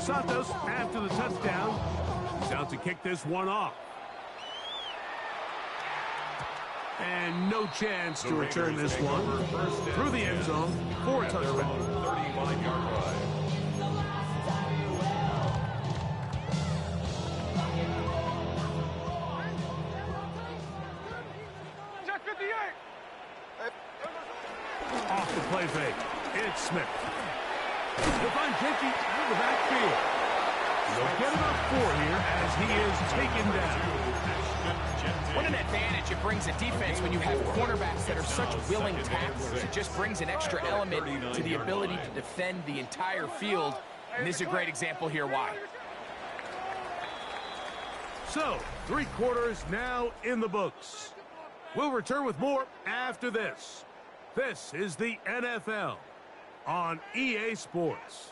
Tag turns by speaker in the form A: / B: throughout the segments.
A: Santos, after the touchdown, he's out to kick this one off. And no chance to return this one through the end zone for a touchdown.
B: 35-yard line.
A: Off the play fake. It's Smith. He'll find Jenky out of the backfield. He'll get about 4 here as he is taken down.
C: What an advantage it brings a defense when you have cornerbacks that are such willing tacklers. It just brings an extra element to the ability to defend the entire field. And this is a great example here why.
A: So, 3 quarters now in the books. We'll return with more after this. This is the NFL on EA Sports.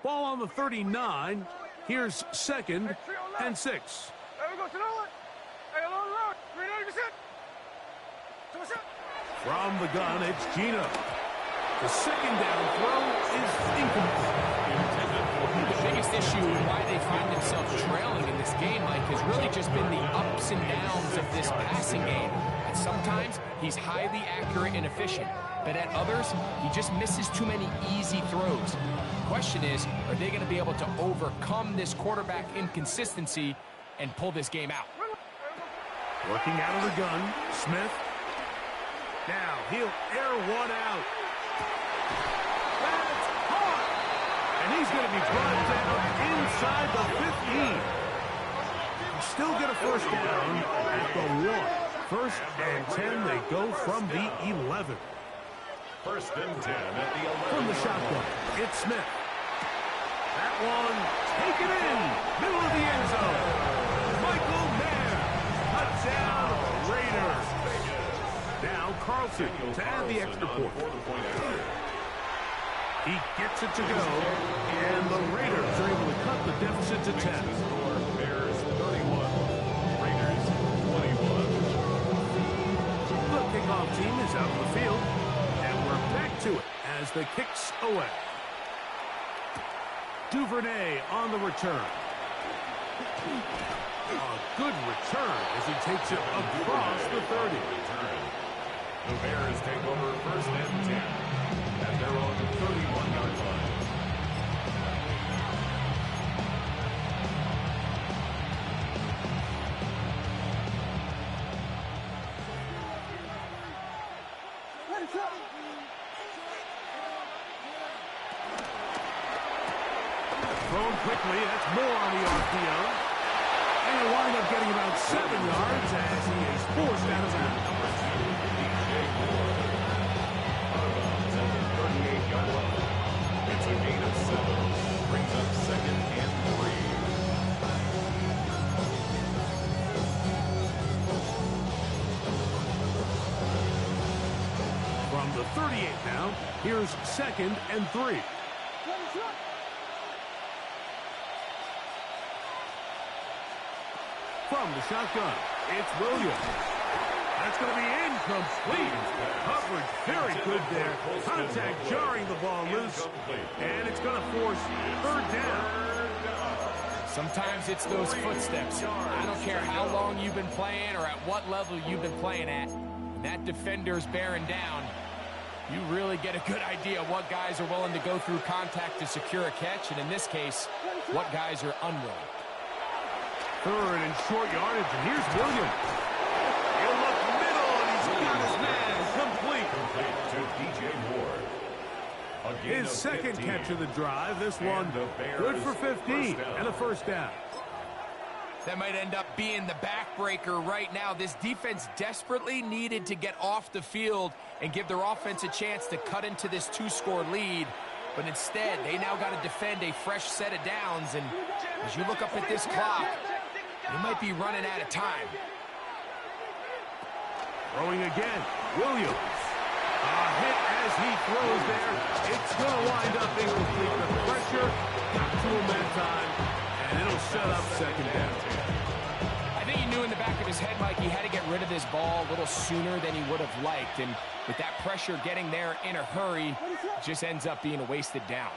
A: Ball on the 39. Here's 2nd and 6. From the gun, it's Gino. The 2nd down throw is incomplete.
C: The biggest issue and why they find themselves trailing in this game, Mike, has really just been the ups and downs of this passing game. And sometimes he's highly accurate and efficient, but at others, he just misses too many easy throws. The question is, are they going to be able to overcome this quarterback inconsistency and pull this game out?
A: Working out of the gun, Smith. Now he'll air one out. That's hard. And he's going to be brought down inside the 15. He'll still get a first down at the 1. 1st and 10, they go from the 11.
B: 1st and 10 at the 11.
A: From the shotgun, it's Smith. That one taken in, middle of the end zone. Michael Mayer, touchdown, Raiders. Now Carlson to add the extra point. He gets it to go, and the Raiders are able to cut the deficit to 10.
B: Bears 31, Raiders 21.
A: The kickoff team is out on the field, and we're back to it as the kicks away. Duvernay on the return. A good return as he takes it across the 30.
B: The Bears take over 1st and 10 at their own 31-yard line.
A: Thrown quickly, that's more on the RPO. And he'll wind up getting about 7 yards as he is forced out of bounds.
B: It's a gain of 7. Brings up 2nd and 3.
A: From the 38 now, here's 2nd and 3. From the shotgun, it's Williams. That's going to be incomplete. Coverage very good there. Contact jarring the ball loose. And it's going to force 3rd down.
C: Sometimes it's those footsteps. I don't care how long you've been playing or at what level you've been playing at. When that defender's bearing down, you really get a good idea of what guys are willing to go through contact to secure a catch, and in this case, what guys are unwilling.
A: 3rd and short yardage, and here's Williams. He'll look middle, and he's got his man complete.
B: To DJ Ward.
A: His 2nd catch of the drive. This one good for 15 and a 1st down.
C: That might end up being the backbreaker right now. This defense desperately needed to get off the field and give their offense a chance to cut into this 2-score lead. But instead, they now got to defend a fresh set of downs. And as you look up at this clock, they might be running out of time.
A: Throwing again, Williams. A hit as he throws there. It's going to wind up incomplete. The pressure got to him that time, and it'll set up second down.
C: I think he knew in the back of his head, Mike, he had to get rid of this ball a little sooner than he would have liked. And with that pressure getting there in a hurry, it just ends up being a wasted down.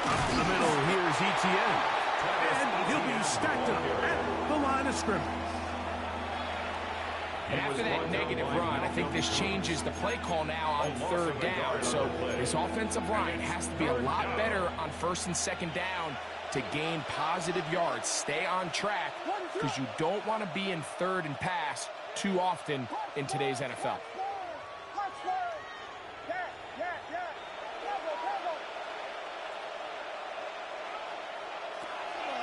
A: Up the middle, here's Etienne. And he'll be stacked up at the line of scrimmage.
C: And after that negative run, I think this changes the play call now on third down. So this offensive line has to be a lot better on first and second down to gain positive yards. Stay on track because you don't want to be in third and pass too often in today's NFL.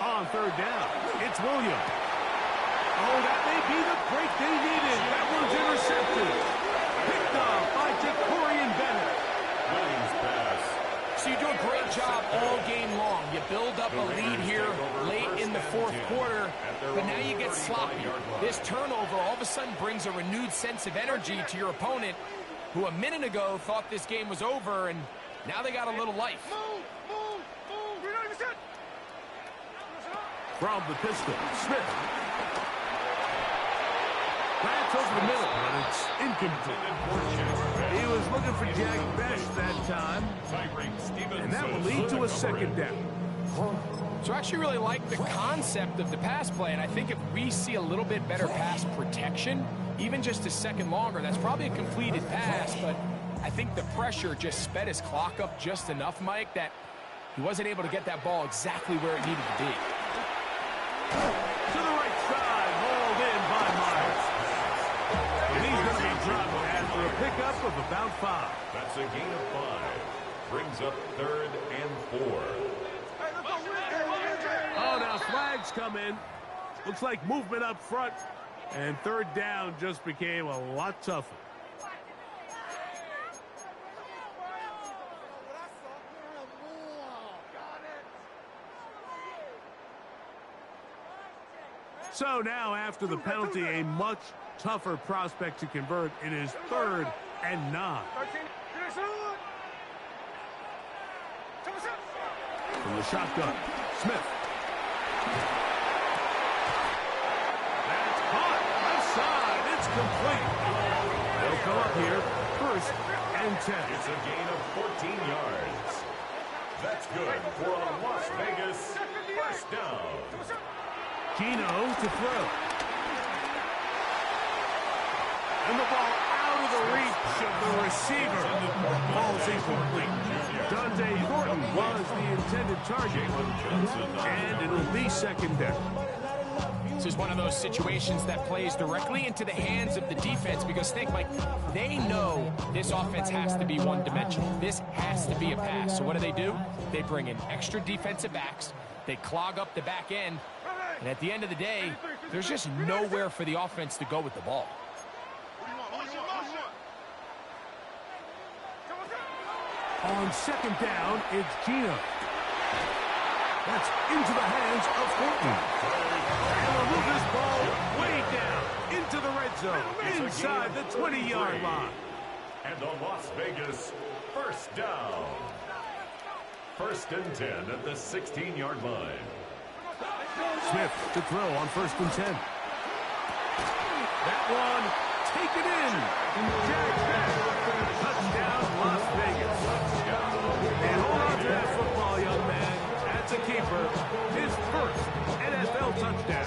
A: On third down, it's Williams. Oh, that may be the break they needed. That one's intercepted. Picked off by Jacorian Bennett.
B: Williams pass.
C: So you do a great job all game long. You build up a lead here late in the fourth quarter, but now you get sloppy. This turnover all of a sudden brings a renewed sense of energy to your opponent, who a minute ago thought this game was over, and now they got a little life.
A: From the pistol, Smith. That's over the middle, but it's incomplete. He was looking for Jack Besh that time, and that will lead to a second down.
C: So I actually really like the concept of the pass play, and I think if we see a little bit better pass protection, even just a second longer, that's probably a completed pass, but I think the pressure just sped his clock up just enough, Mike, that he wasn't able to get that ball exactly where it needed to be.
A: To the right side, hauled in by Myers. And he's going to be dropped after a pickup of about 5.
B: That's a gain of 5. Brings up 3rd and 4.
A: Oh, now flags come in. Looks like movement up front. And third down just became a lot tougher. So now, after the penalty, a much tougher prospect to convert. It is 3rd and 9. From the shotgun, Smith. That's caught. Left side. It's complete. They'll come up here. 1st and 10.
B: It's a gain of 14 yards. That's good for a Las Vegas 1st down.
A: Gino to throw. And the ball out of the reach of the receiver. Ball's incomplete. Dante Thornton was the intended target. And it'll be second down.
C: This is one of those situations that plays directly into the hands of the defense because think, Mike, they know this offense has to be one-dimensional. This has to be a pass. So what do? They bring in extra defensive backs. They clog up the back end. And at the end of the day, there's just nowhere for the offense to go with the ball.
A: On second down, it's Gino. That's into the hands of Thornton. And we'll move this ball way down into the red zone, inside the 20-yard line.
B: And the Las Vegas 1st down. 1st and 10 at the 16-yard line.
A: Smith to throw on 1st and 10. That one, take it in. Jack Besh, touchdown Las Vegas. And hold on to that football, young man. That's a keeper. His 1st NFL touchdown.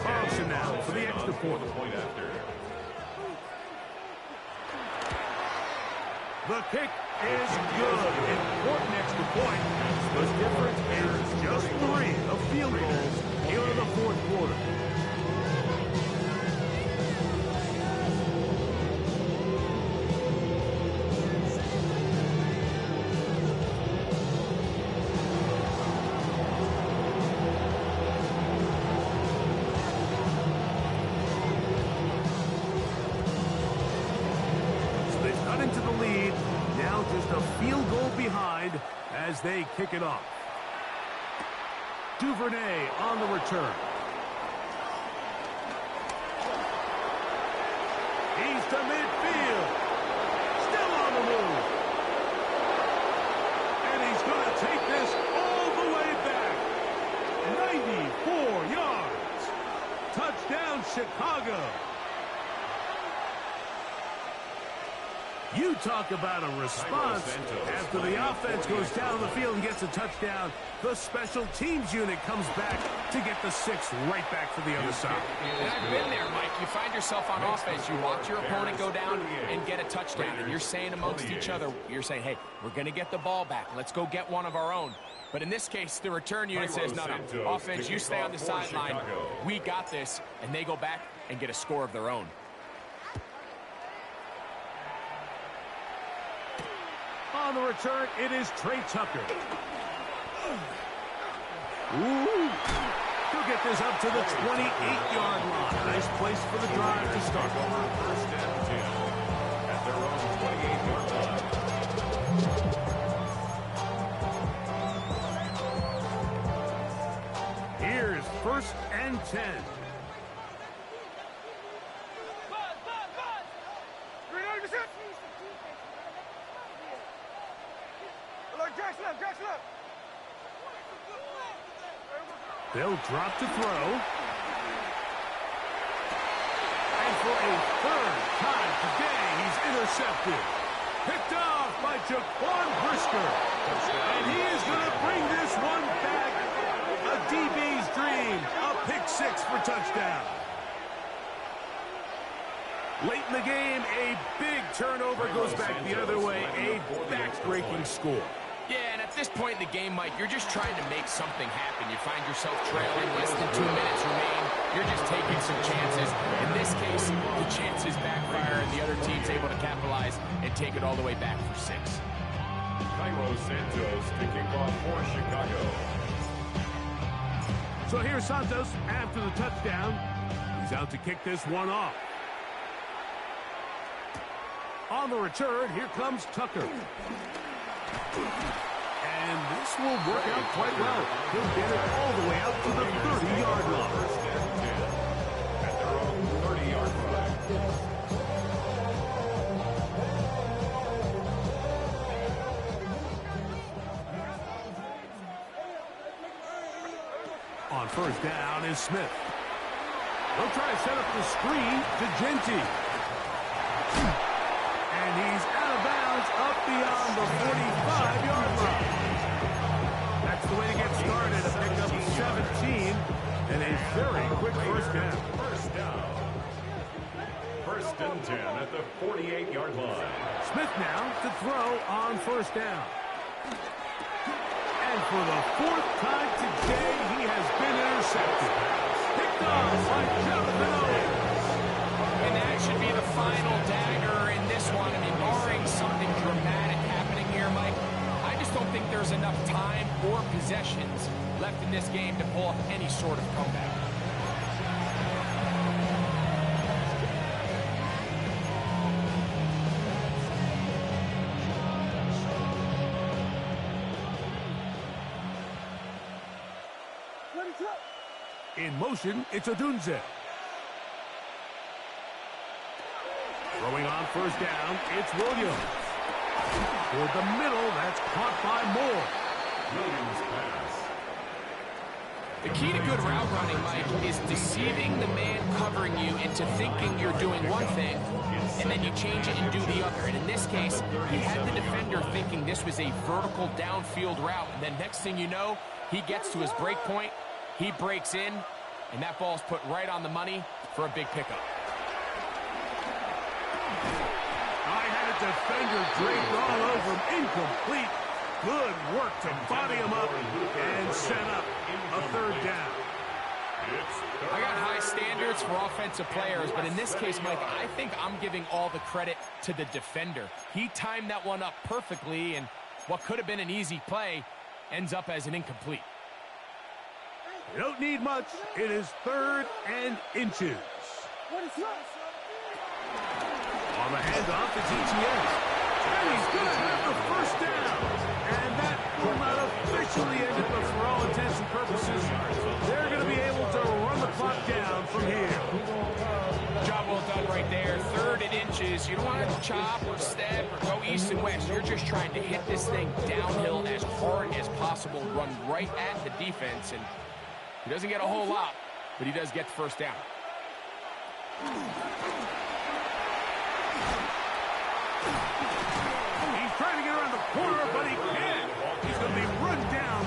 A: Carlson now for the extra point. The kick is good. Important extra point. The difference is just 3 of field goals here in the 4th quarter. So they've cut into the lead. Now just a field goal behind as they kick it off. Duvernay on the return. He's to midfield. Still on the move. talk about a response. After the offense goes down the field and gets a touchdown, the special teams unit comes back to get the 6 right back for the other side.
C: And I've been there, Mike. You find yourself on offense. You watch your opponent go down and get a touchdown. And you're saying amongst each other, you're saying, hey, we're going to get the ball back. Let's go get one of our own. But in this case, the return unit says, no, offense, you stay on the sideline. We got this. And they go back and get a score of their own.
A: On the return, it is Trey Tucker. Ooh. He'll get this up to the 28-yard line. Nice place for the drive to start.
B: First and 10 at their own 28-yard line.
A: Here's first and 10. They'll drop to throw. And for a third time today, he's intercepted. Picked off by Jaquan Brisker. And he is going to bring this one back. A DB's dream. A pick 6 for touchdown. Late in the game, a big turnover goes back the other way. A back-breaking score.
C: Yeah, and at this point in the game, Mike, you're just trying to make something happen. You find yourself trailing, less than 2 minutes remain. You're just taking some chances. In this case, the chances backfire, and the other team's able to capitalize and take it all the way back for 6.
B: Cairo Santos to kick off for Chicago.
A: So here's Santos after the touchdown. He's out to kick this one off. On the return, here comes Tucker. And this will work out quite well. He'll get it all the way out to the 30-yard line.
B: First and 10 at their own 30-yard line.
A: On first down is Smith. He'll try to set up the screen to Genty. And he's out of bounds up beyond the 45-yard line. That's the way to get started. A pickup of 17 and a very quick first down.
B: First down. First and 10 at the 48-yard line.
A: Smith now to throw on first down. And for the 4th time today, he has been intercepted. Picked off by Jonathan Owens.
C: And that should be the final dagger in this one. I mean, barring something dramatic happening here, Mike, I just don't think there's enough time or possessions left in this game to pull off any sort of comeback.
A: In motion, it's Odunze. Throwing on first down, it's Williams. Toward the middle, that's caught by Moore.
B: Williams pass.
C: The key to good route running, Mike, is deceiving the man covering you into thinking you're doing one thing, and then you change it and do the other. And in this case, he had the defender thinking this was a vertical downfield route, and then next thing you know, he gets to his break point, he breaks in, and that ball's put right on the money for a big pickup.
A: Defender draped all over him. Incomplete. Good work to body him up and set up a third down.
C: I got high standards for offensive players, but in this case, Mike, I think I'm giving all the credit to the defender. He timed that one up perfectly, and what could have been an easy play ends up as an incomplete.
A: You don't need much. It is 3rd and inches. On the handoff, it's ETS. And he's going to have the first down. And that will not officially end it, but for all intents and purposes, they're going to be able to run the clock down from here.
C: Job well done right there. 3rd and inches. You don't want to chop or step or go east and west. You're just trying to hit this thing downhill as hard as possible, run right at the defense. And he doesn't get a whole lot, but he does get the first down.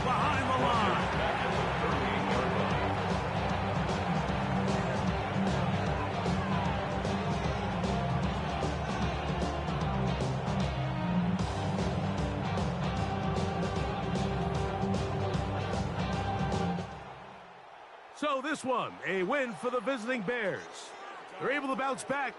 A: behind the line. So this one, a win for the visiting Bears. They're able to bounce back